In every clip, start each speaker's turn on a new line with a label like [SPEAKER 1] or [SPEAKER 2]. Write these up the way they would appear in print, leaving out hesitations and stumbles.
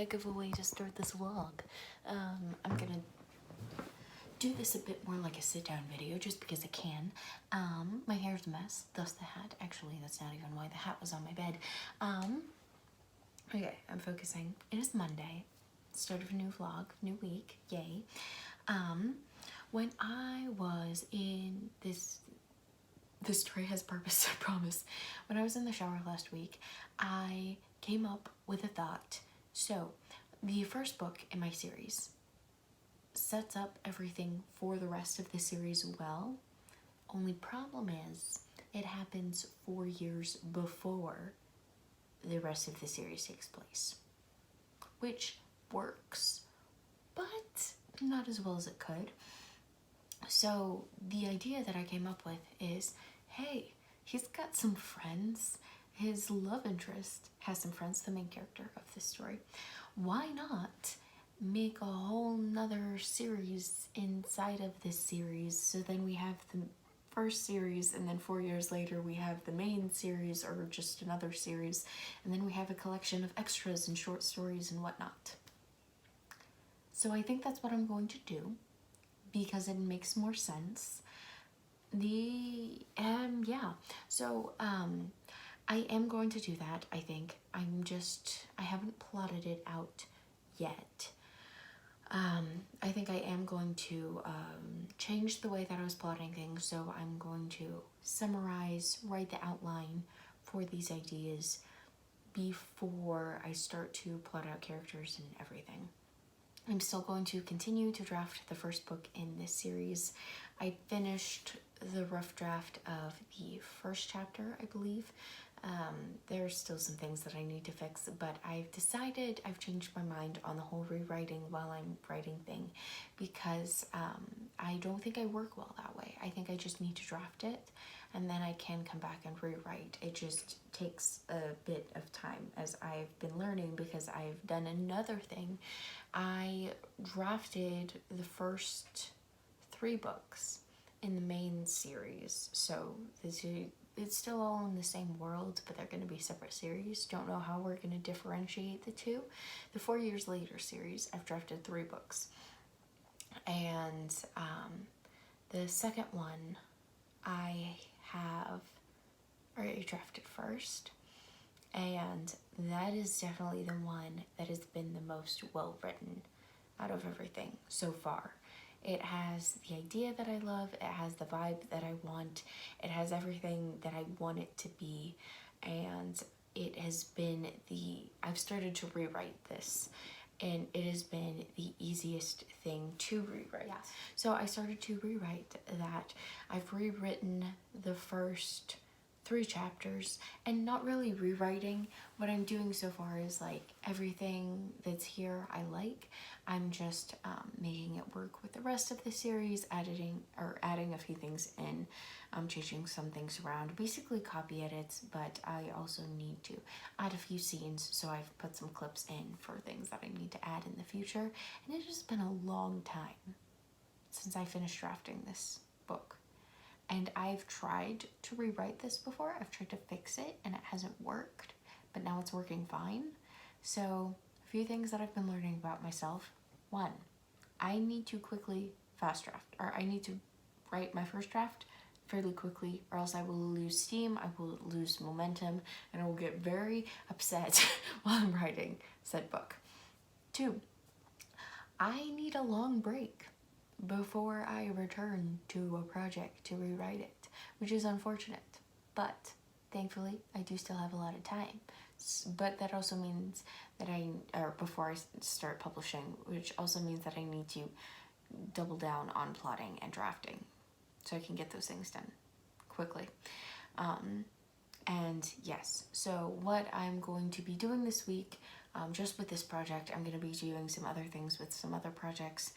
[SPEAKER 1] heck of a way to start this vlog. I'm gonna do this a bit more like a sit-down video just because I can. My hair's a mess, thus the hat. Actually, that's not even why the hat was on my bed. Okay, I'm focusing. It is Monday, start of a new vlog, new week, yay. When I was in this tray has purpose, I promise. When I was in the shower last week, I came up with a thought. So, the first book in my series sets up everything for the rest of the series well. Only problem is, it happens 4 years before the rest of the series takes place. Which works, but not as well as it could. So the idea that I came up with is, hey, he's got some friends. His love interest has some friends, the main character of this story. Why not make a whole nother series inside of this series? So then we have the first series, and then 4 years later we have the main series, or just another series, and then we have a collection of extras and short stories and whatnot. So I think that's what I'm going to do, because it makes more sense. I am going to do that, I think. I haven't plotted it out yet. I think I am going to change the way that I was plotting things, so I'm going to summarize, write the outline for these ideas before I start to plot out characters and everything. I'm still going to continue to draft the first book in this series. I finished the rough draft of the first chapter, I believe. There's still some things that I need to fix, but I've changed my mind on the whole rewriting while I'm writing thing, because I don't think I work well that way. I think I just need to draft it, and then I can come back and rewrite. It just takes a bit of time, as I've been learning, because I've done another thing. I drafted the first 3 books in the main series, so it's still all in the same world, but they're going to be separate series. Don't know how we're going to differentiate the two. The 4 years later series, I've drafted 3 books, and the second one I drafted first, and that is definitely the one that has been the most well written out of everything so far. It has the idea that I love, it has the vibe that I want, it has everything that I want it to be, and it has been I've started to rewrite this, and it has been the easiest thing to rewrite. Yes. So I started to rewrite that. I've rewritten the first 3 chapters, and not really rewriting. What I'm doing so far is like everything that's here I like. I'm just making it work with the rest of the series, adding a few things in, changing some things around, basically copy edits, but I also need to add a few scenes, so I've put some clips in for things that I need to add in the future. And it has been a long time since I finished drafting this book. And I've tried to rewrite this before. I've tried to fix it and it hasn't worked, but now it's working fine. So a few things that I've been learning about myself. 1, I need to quickly fast draft, or I need to write my first draft fairly quickly, or else I will lose steam, I will lose momentum, and I will get very upset while I'm writing said book. 2, I need a long break before I return to a project to rewrite it, which is unfortunate, but thankfully I do still have a lot of time. But that also means that before I start publishing, which also means that I need to double down on plotting and drafting so I can get those things done quickly. And yes, so what I'm going to be doing this week, just with this project, I'm going to be doing some other things with some other projects,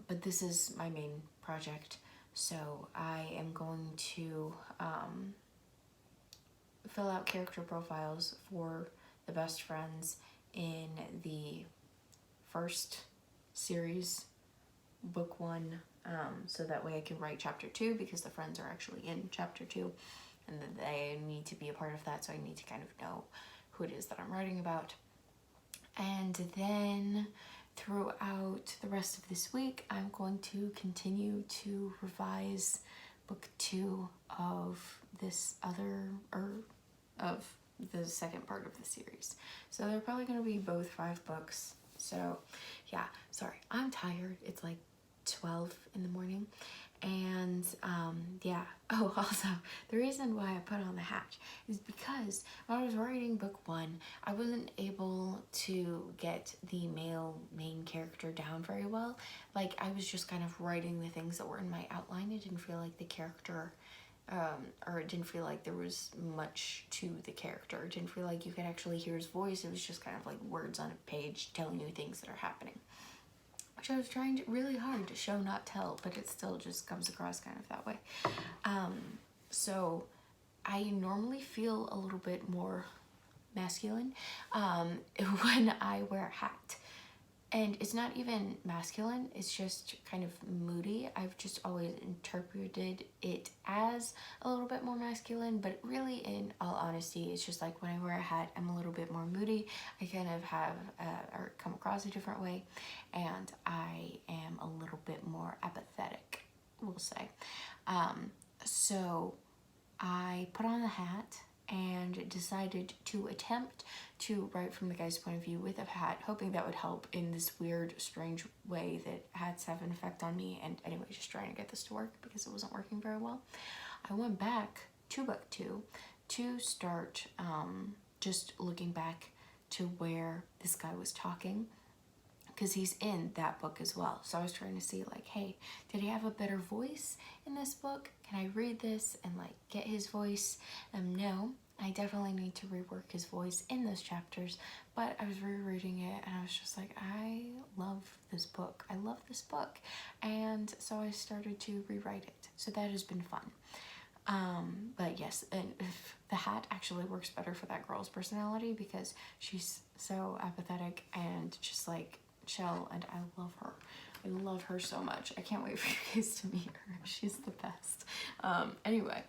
[SPEAKER 1] but this is my main project, so I am going to fill out character profiles for the best friends in the first series, book 1, so that way I can write chapter 2, because the friends are actually in chapter 2, and then they need to be a part of that, so I need to kind of know who it is that I'm writing about. And then throughout the rest of this week, I'm going to continue to revise book 2 of this other, or of the second part of the series. So they're probably going to be both 5 books. So yeah, sorry, I'm tired. It's like 12 in the morning. And yeah, oh, also, the reason why I put on the hat is because when I was writing book 1, I wasn't able to get the male main character down very well. Like, I was just kind of writing the things that were in my outline. I didn't feel like the character, or it didn't feel like there was much to the character. It didn't feel like you could actually hear his voice. It was just kind of like words on a page telling you things that are happening. Which I was trying really hard to show, not tell, but it still just comes across kind of that way. So I normally feel a little bit more masculine when I wear a hat. And it's not even masculine, it's just kind of moody. I've just always interpreted it as a little bit more masculine, but really, in all honesty, it's just like when I wear a hat, I'm a little bit more moody. I kind of have, or come across a different way, and I am a little bit more apathetic, we'll say. So I put on the hat and decided to attempt to write from the guy's point of view with a hat, hoping that would help in this weird, strange way that hats have an effect on me. And anyway, just trying to get this to work because it wasn't working very well. I went back to book 2 to start just looking back to where this guy was talking, because he's in that book as well. So I was trying to see, like, hey, did he have a better voice in this book? Can I read this and like get his voice? No, I definitely need to rework his voice in those chapters, but I was rereading it and I was just like, I love this book. I love this book. And so I started to rewrite it. So that has been fun. But yes, and the hat actually works better for that girl's personality because she's so apathetic and just like chill, and I love her. I love her so much. I can't wait for you guys to meet her. She's the best. Anyway,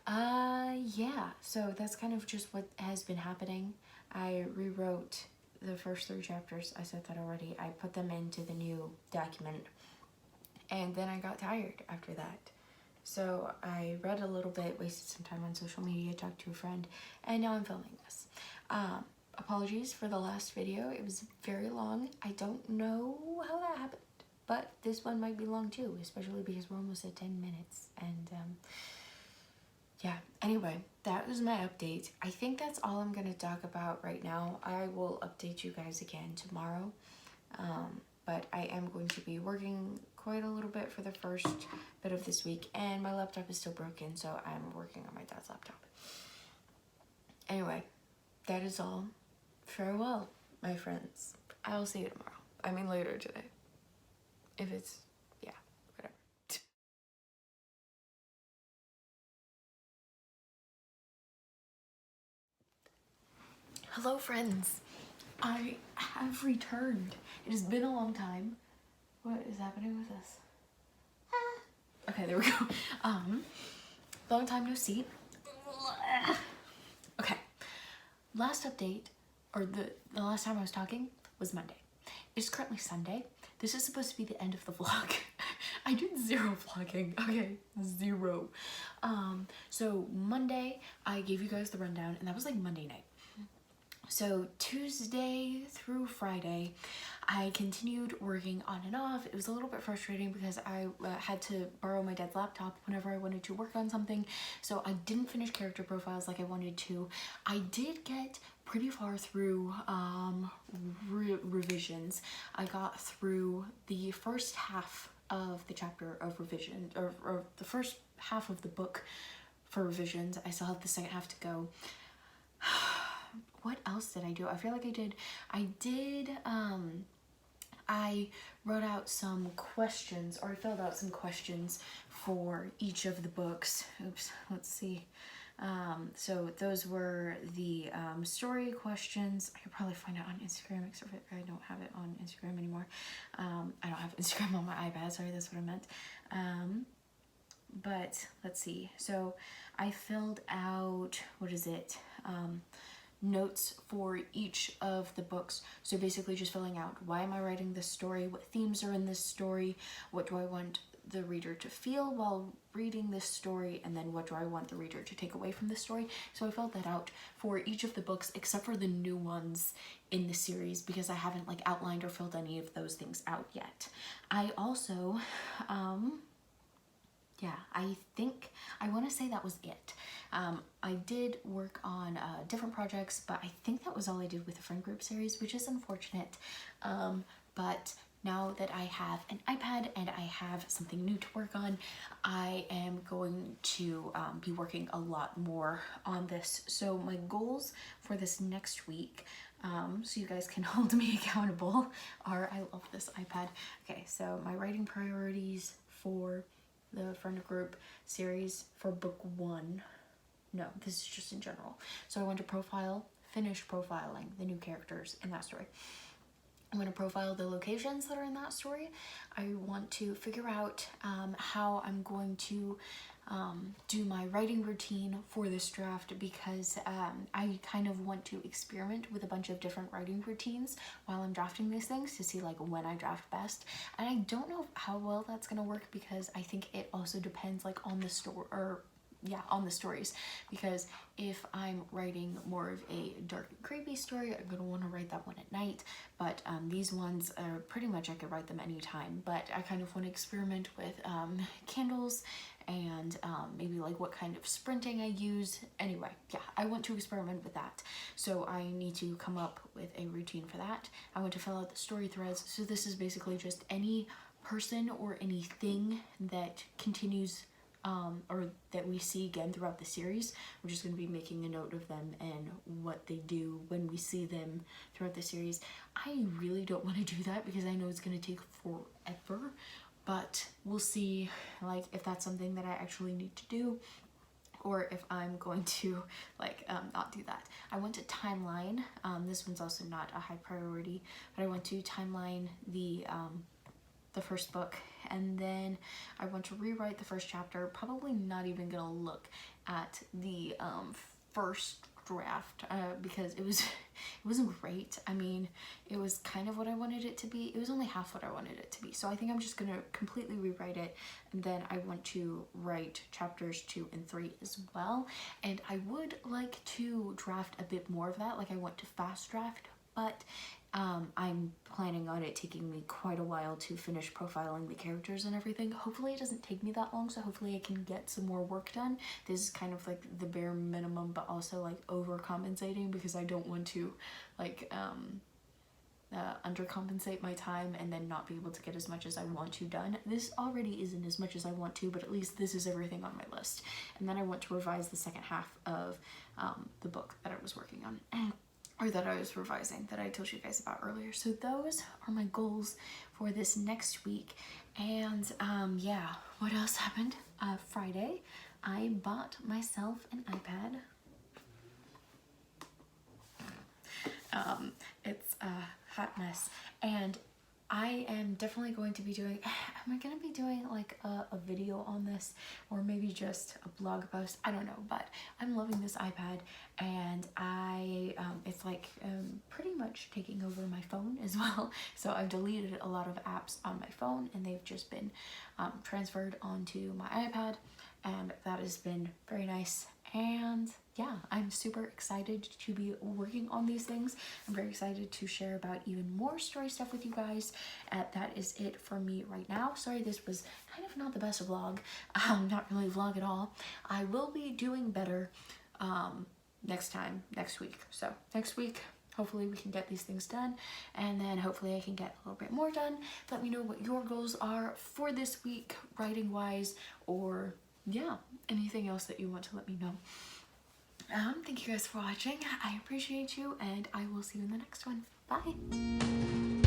[SPEAKER 1] yeah, so that's kind of just what has been happening. I rewrote the first 3 chapters. I said that already. I put them into the new document, and then I got tired after that. So I read a little bit, wasted some time on social media, talked to a friend, and now I'm filming this. Apologies for the last video. It was very long. I don't know how that happened, but this one might be long too, especially because we're almost at 10 minutes. And yeah, anyway, that was my update. I think that's all I'm going to talk about right now. I will update you guys again tomorrow. But I am going to be working quite a little bit for the first bit of this week, and my laptop is still broken, so I'm working on my dad's laptop. Anyway, that is all. Farewell, my friends. I'll see you tomorrow. I mean, later today. If it's, yeah, whatever. Hello, friends. I have returned. It has been a long time. What is happening with this? Okay, there we go. Long time no see. Okay, last update, or the last time I was talking was Monday. It's currently Sunday. This is supposed to be the end of the vlog. I did 0 vlogging, okay, 0. So Monday, I gave you guys the rundown, and that was like Monday night. So Tuesday through Friday, I continued working on and off. It was a little bit frustrating because I had to borrow my dad's laptop whenever I wanted to work on something. So I didn't finish character profiles like I wanted to. I did get pretty far through revisions. I got through the first half of the chapter of revision, or the first half of the book for revisions. I still have the second half to go. What else did I do? I feel like I wrote out some questions, or I filled out some questions for each of the books. Oops, let's see. So those were the story questions. I could probably find it on Instagram, except for I don't have it on Instagram anymore. I don't have Instagram on my iPad, sorry, that's what I meant. But let's see. So I filled out, what is it? notes for each of the books. So basically just filling out, why am I writing this story? What themes are in this story? What do I want the reader to feel while reading this story? And then what do I want the reader to take away from the story? So I filled that out for each of the books, except for the new ones in the series, because I haven't like outlined or filled any of those things out yet. I also, yeah, I want to say that was it. I did work on different projects, but I think that was all I did with the friend group series, which is unfortunate. But now that I have an iPad and I have something new to work on, I am going to be working a lot more on this. So my goals for this next week, so you guys can hold me accountable, are, I love this iPad. Okay, so my writing priorities for the friend group series for book 1. No, this is just in general. So I want to finish profiling the new characters in that story. I'm going to profile the locations that are in that story. I want to figure out how I'm going to do my writing routine for this draft, because I kind of want to experiment with a bunch of different writing routines while I'm drafting these things to see like when I draft best. And I don't know how well that's going to work, because I think it also depends like on the story, or yeah, on the stories, because if I'm writing more of a dark and creepy story, I'm gonna want to write that one at night. But these ones are pretty much I could write them anytime, but I kind of want to experiment with candles and maybe like what kind of sprinting I use. Anyway, yeah, I want to experiment with that. So I need to come up with a routine for that. I want to fill out the story threads. So this is basically just any person or anything that continues or that we see again throughout the series. We're just going to be making a note of them and what they do when we see them throughout the series. I really don't want to do that because I know it's going to take forever, but we'll see like if that's something that I actually need to do, or if I'm going to like not do that. I want to timeline, this one's also not a high priority, but I want to timeline the first book, and then I want to rewrite the first chapter. Probably not even gonna look at the first draft because it wasn't great. I mean, it was kind of what I wanted it to be. It was only half what I wanted it to be. So I think I'm just gonna completely rewrite it, and then I want to write chapters 2 and 3 as well. And I would like to draft a bit more of that. Like I want to fast draft, but I'm planning on it taking me quite a while to finish profiling the characters and everything. Hopefully it doesn't take me that long, so hopefully I can get some more work done. This is kind of like the bare minimum, but also like overcompensating, because I don't want to like undercompensate my time and then not be able to get as much as I want to done. This already isn't as much as I want to, but at least this is everything on my list. And then I want to revise the second half of the book that I was working on. Or that I was revising, that I told you guys about earlier. So those are my goals for this next week. And yeah, what else happened? Friday, I bought myself an iPad. It's a hot mess. And I am definitely going to be doing, am I going to be doing like a video on this, or maybe just a blog post? I don't know, but I'm loving this iPad, and it's like pretty much taking over my phone as well. So I've deleted a lot of apps on my phone, and they've just been transferred onto my iPad, and that has been very nice. And yeah, I'm super excited to be working on these things. I'm very excited to share about even more story stuff with you guys. That is it for me right now. Sorry, this was kind of not the best vlog. Not really a vlog at all. I will be doing better next week. So next week, hopefully we can get these things done, and then hopefully I can get a little bit more done. Let me know what your goals are for this week, writing wise, or yeah, anything else that you want to let me know. Thank you guys for watching. I appreciate you, and I will see you in the next one. Bye.